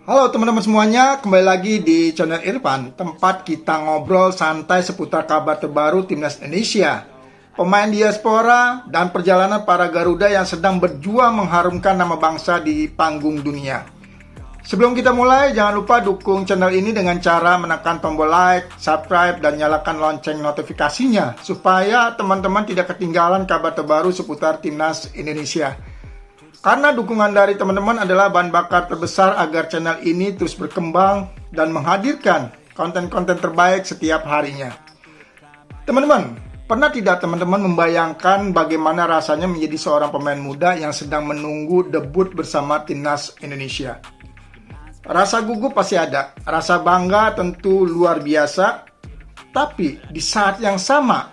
Halo teman-teman semuanya, kembali lagi di channel Irfan, tempat kita ngobrol santai seputar kabar terbaru Timnas Indonesia, pemain diaspora, dan perjalanan para Garuda yang sedang berjuang mengharumkan nama bangsa di panggung dunia. Sebelum kita mulai, jangan lupa dukung channel ini dengan cara menekan tombol like, subscribe, dan nyalakan lonceng notifikasinya, supaya teman-teman tidak ketinggalan kabar terbaru seputar Timnas Indonesia. Karena dukungan dari teman-teman adalah bahan bakar terbesar agar channel ini terus berkembang dan menghadirkan konten-konten terbaik setiap harinya. Teman-teman, pernah tidak teman-teman membayangkan bagaimana rasanya menjadi seorang pemain muda yang sedang menunggu debut bersama Timnas Indonesia? Rasa gugup pasti ada, rasa bangga tentu luar biasa, tapi di saat yang sama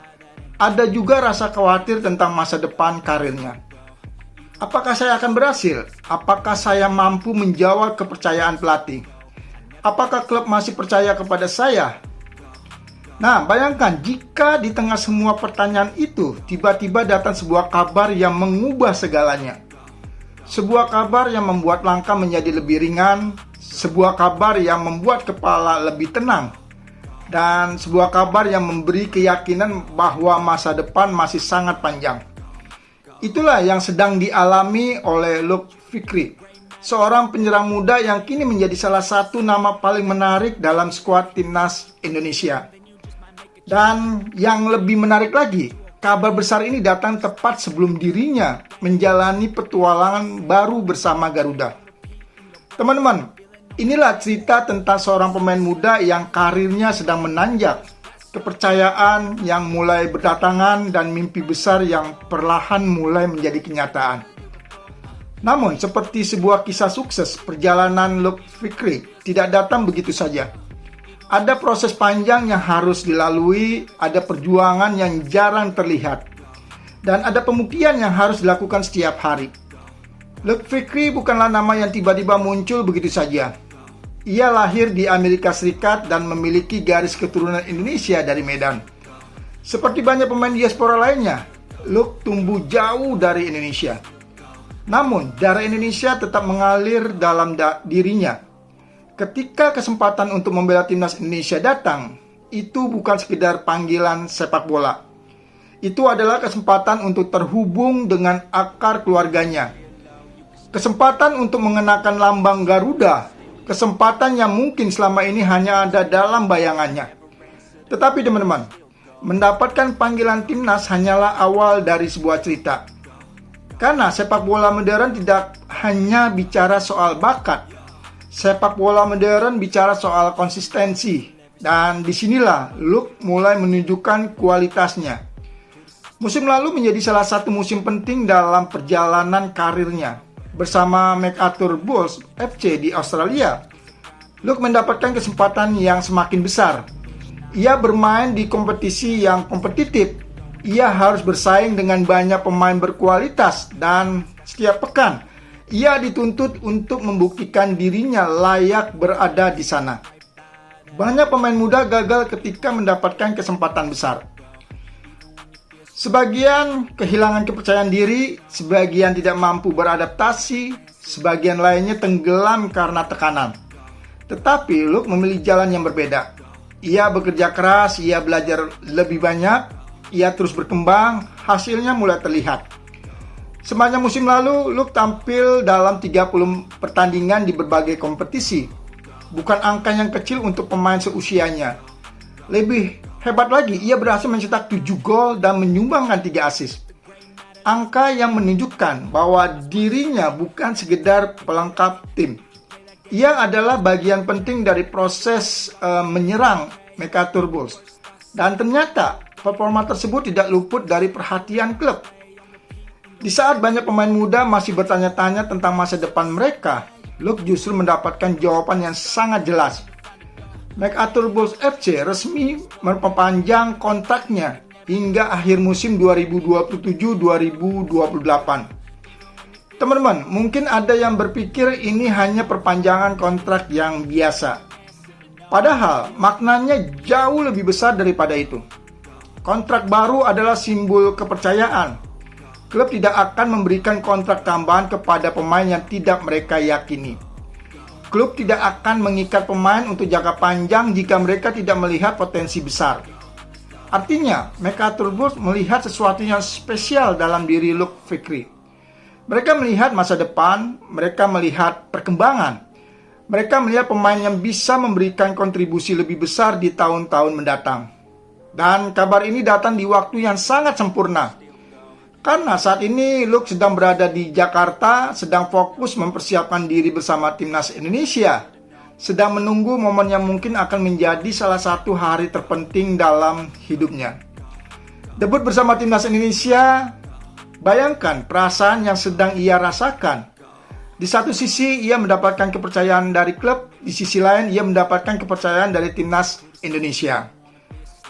ada juga rasa khawatir tentang masa depan karirnya. Apakah saya akan berhasil? Apakah saya mampu menjawab kepercayaan pelatih? Apakah klub masih percaya kepada saya? Nah, bayangkan jika di tengah semua pertanyaan itu, tiba-tiba datang sebuah kabar yang mengubah segalanya. Sebuah kabar yang membuat langkah menjadi lebih ringan, sebuah kabar yang membuat kepala lebih tenang, dan sebuah kabar yang memberi keyakinan bahwa masa depan masih sangat panjang. Itulah yang sedang dialami oleh Luke Fikri, seorang penyerang muda yang kini menjadi salah satu nama paling menarik dalam skuad Timnas Indonesia. Dan yang lebih menarik lagi, kabar besar ini datang tepat sebelum dirinya menjalani petualangan baru bersama Garuda. Teman-teman, inilah cerita tentang seorang pemain muda yang karirnya sedang menanjak, kepercayaan yang mulai berdatangan, dan mimpi besar yang perlahan mulai menjadi kenyataan. Namun, seperti sebuah kisah sukses, perjalanan Luke Fikri tidak datang begitu saja. Ada proses panjang yang harus dilalui, ada perjuangan yang jarang terlihat, dan ada pembuktian yang harus dilakukan setiap hari. Luke Fikri bukanlah nama yang tiba-tiba muncul begitu saja. Ia lahir di Amerika Serikat dan memiliki garis keturunan Indonesia dari Medan. Seperti banyak pemain diaspora lainnya, Luke tumbuh jauh dari Indonesia. Namun, darah Indonesia tetap mengalir dalam dirinya. Ketika kesempatan untuk membela Timnas Indonesia datang, itu bukan sekedar panggilan sepak bola. Itu adalah kesempatan untuk terhubung dengan akar keluarganya. Kesempatan untuk mengenakan lambang Garuda. Kesempatan yang mungkin selama ini hanya ada dalam bayangannya. Tetapi teman-teman, mendapatkan panggilan timnas hanyalah awal dari sebuah cerita. Karena sepak bola modern tidak hanya bicara soal bakat. Sepak bola modern bicara soal konsistensi. Dan disinilah Luke mulai menunjukkan kualitasnya. Musim lalu menjadi salah satu musim penting dalam perjalanan karirnya. Bersama MacArthur Bulls FC di Australia, Luke mendapatkan kesempatan yang semakin besar. Ia bermain di kompetisi yang kompetitif. Ia harus bersaing dengan banyak pemain berkualitas, dan setiap pekan ia dituntut untuk membuktikan dirinya layak berada di sana. Banyak pemain muda gagal ketika mendapatkan kesempatan besar. Sebagian kehilangan kepercayaan diri, sebagian tidak mampu beradaptasi, sebagian lainnya tenggelam karena tekanan. Tetapi Luke memilih jalan yang berbeda. Ia bekerja keras, ia belajar lebih banyak, ia terus berkembang, hasilnya mulai terlihat. Sepanjang musim lalu, Luke tampil dalam 30 pertandingan di berbagai kompetisi. Bukan angka yang kecil untuk pemain seusianya. Lebih hebat lagi, ia berhasil mencetak 7 gol dan menyumbangkan 3 assist. Angka yang menunjukkan bahwa dirinya bukan sekedar pelengkap tim. Ia adalah bagian penting dari proses menyerang MacArthur Bulls. Dan ternyata performa tersebut tidak luput dari perhatian klub. Di saat banyak pemain muda masih bertanya-tanya tentang masa depan mereka, Luke justru mendapatkan jawaban yang sangat jelas. MacArthur Bulls FC resmi memperpanjang kontraknya hingga akhir musim 2027-2028. Teman-teman, mungkin ada yang berpikir ini hanya perpanjangan kontrak yang biasa. Padahal maknanya jauh lebih besar daripada itu. Kontrak baru adalah simbol kepercayaan. Klub tidak akan memberikan kontrak tambahan kepada pemain yang tidak mereka yakini. Klub tidak akan mengikat pemain untuk jangka panjang jika mereka tidak melihat potensi besar. Artinya, MacArthur Bus melihat sesuatu yang spesial dalam diri Luke Fikri. Mereka melihat masa depan, mereka melihat perkembangan. Mereka melihat pemain yang bisa memberikan kontribusi lebih besar di tahun-tahun mendatang. Dan kabar ini datang di waktu yang sangat sempurna. Karena saat ini Luke sedang berada di Jakarta, sedang fokus mempersiapkan diri bersama timnas Indonesia. Sedang menunggu momen yang mungkin akan menjadi salah satu hari terpenting dalam hidupnya. Debut bersama timnas Indonesia, bayangkan perasaan yang sedang ia rasakan. Di satu sisi ia mendapatkan kepercayaan dari klub, di sisi lain ia mendapatkan kepercayaan dari timnas Indonesia.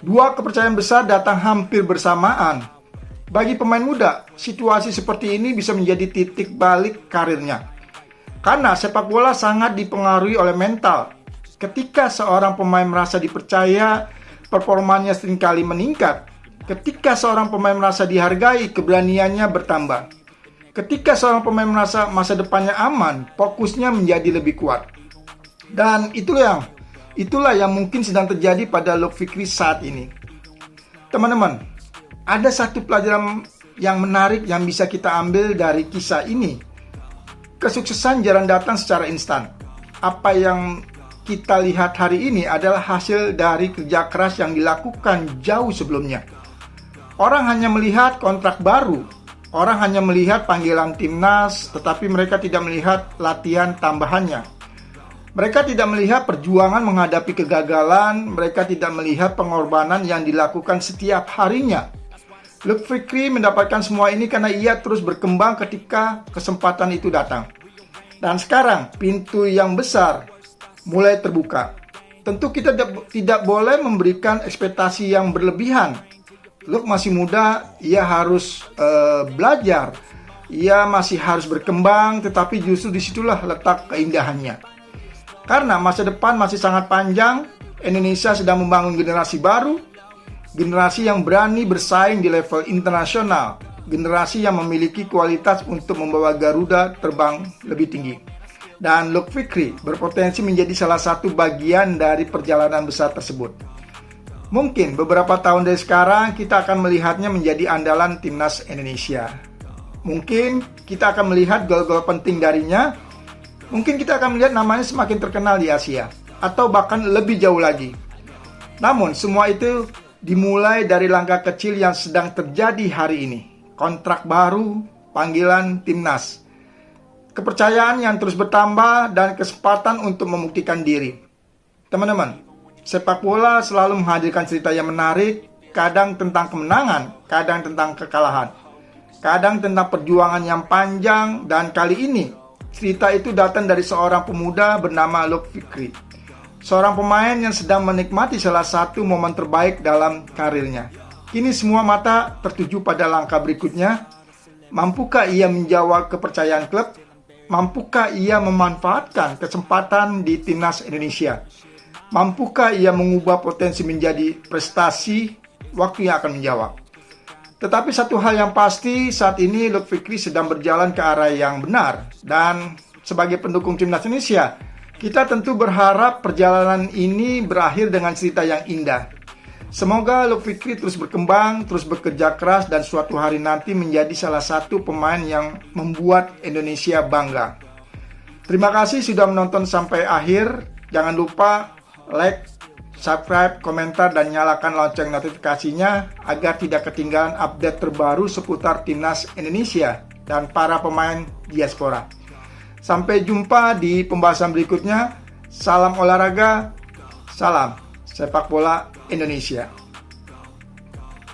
Dua kepercayaan besar datang hampir bersamaan. Bagi pemain muda, situasi seperti ini bisa menjadi titik balik karirnya. Karena sepak bola sangat dipengaruhi oleh mental. Ketika seorang pemain merasa dipercaya, performanya seringkali meningkat. Ketika seorang pemain merasa dihargai, keberaniannya bertambah. Ketika seorang pemain merasa masa depannya aman, fokusnya menjadi lebih kuat. Dan itulah yang mungkin sedang terjadi pada Luke Fikri saat ini. Teman-teman, ada satu pelajaran yang menarik yang bisa kita ambil dari kisah ini. Kesuksesan jarang datang secara instan. Apa yang kita lihat hari ini adalah hasil dari kerja keras yang dilakukan jauh sebelumnya. Orang hanya melihat kontrak baru, orang hanya melihat panggilan timnas, tetapi mereka tidak melihat latihan tambahannya. Mereka tidak melihat perjuangan menghadapi kegagalan, mereka tidak melihat pengorbanan yang dilakukan setiap harinya. Luke Fikri mendapatkan semua ini karena ia terus berkembang ketika kesempatan itu datang. Dan sekarang pintu yang besar mulai terbuka. Tentu kita tidak boleh memberikan ekspektasi yang berlebihan. Luke masih muda, ia harus belajar, ia masih harus berkembang, tetapi justru disitulah letak keindahannya. Karena masa depan masih sangat panjang, Indonesia sedang membangun generasi baru, generasi yang berani bersaing di level internasional, generasi yang memiliki kualitas untuk membawa Garuda terbang lebih tinggi. Dan Luke Fikri berpotensi menjadi salah satu bagian dari perjalanan besar tersebut. Mungkin beberapa tahun dari sekarang kita akan melihatnya menjadi andalan timnas Indonesia. Mungkin kita akan melihat gol-gol penting darinya. Mungkin kita akan melihat namanya semakin terkenal di Asia, atau bahkan lebih jauh lagi. Namun semua itu dimulai dari langkah kecil yang sedang terjadi hari ini. Kontrak baru, panggilan timnas, kepercayaan yang terus bertambah, dan kesempatan untuk membuktikan diri. Teman-teman, sepak bola selalu menghadirkan cerita yang menarik, kadang tentang kemenangan, kadang tentang kekalahan, kadang tentang perjuangan yang panjang, dan kali ini cerita itu datang dari seorang pemuda bernama Luke Fikri. Seorang pemain yang sedang menikmati salah satu momen terbaik dalam karirnya. Kini semua mata tertuju pada langkah berikutnya. Mampukah ia menjawab kepercayaan klub? Mampukah ia memanfaatkan kesempatan di timnas Indonesia? Mampukah ia mengubah potensi menjadi prestasi? Waktu yang akan menjawab. Tetapi satu hal yang pasti, saat ini Luke Fikri sedang berjalan ke arah yang benar. Dan sebagai pendukung timnas Indonesia, kita tentu berharap perjalanan ini berakhir dengan cerita yang indah. Semoga Luke Fikri terus berkembang, terus bekerja keras, dan suatu hari nanti menjadi salah satu pemain yang membuat Indonesia bangga. Terima kasih sudah menonton sampai akhir. Jangan lupa like, subscribe, komentar, dan nyalakan lonceng notifikasinya agar tidak ketinggalan update terbaru seputar timnas Indonesia dan para pemain diaspora. Sampai jumpa di pembahasan berikutnya. Salam olahraga, salam sepak bola Indonesia.